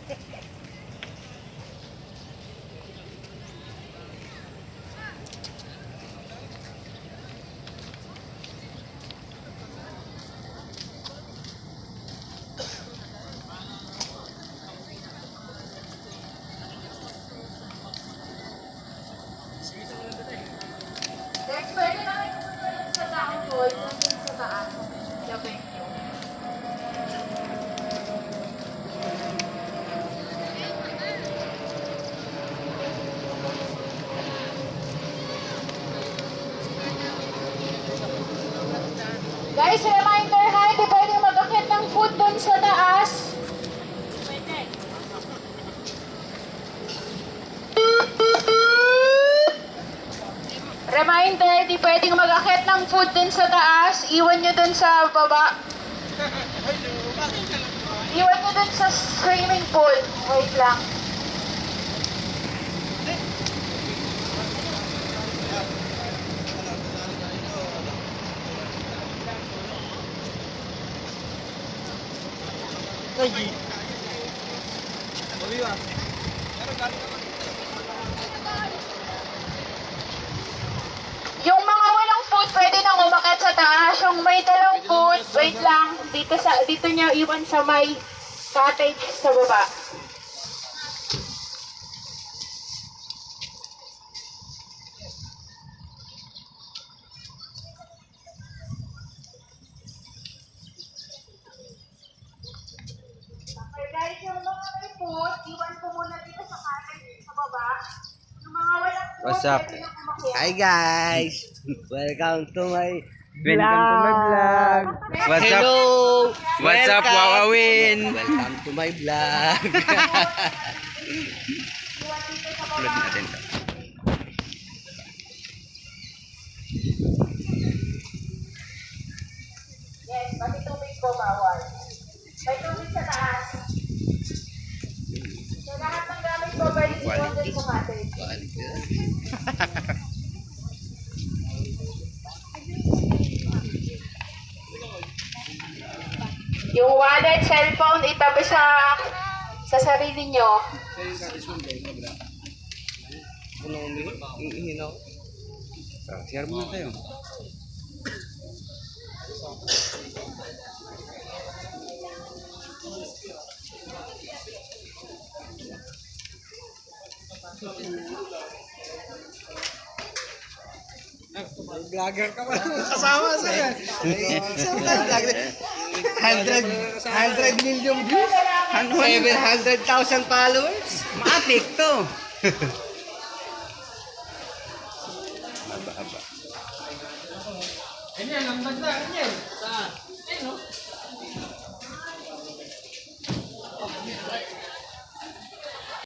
Guys, pwede na kayo pumunta sa taong ko. Yung dun sa taas. Sa venue. Guys, reminder ha, hindi pwede mag-akit ng food dun sa taas. Reminder, di pwedeng mag-akit ng food dun sa taas. Iwan nyo dun sa baba. Iwan nyo dun sa swimming pool. Wait lang. Yung mga walang food, pwede nang umakyat sa taas. Yung may dalang food, wait lang. Dito niya iwan sa may cottage sa baba. Okay guys, yung mga may food, iwan ko muna dito sa cottage sa baba. Yung mga walang food, What's up? pwede nang umakyat. Hi guys! Welcome to my vlog! What's up? Hello! What's up, Welcome. Wawawin? Welcome to my vlog! Upload natin to. Yes, pati tubig po bawal. May tubig sa taas. So lahat ng gamit po, pwede iwan din sa cottage. Yung wallet, cellphone, itabi sa sarili nyo. Share muna tayo. Vlogger ka pa kasama sa'yo. 100 million views. 700,000 followers. Matik to. Aba. Ganyan, lambat na, ganyan. Saan? Ayun, no?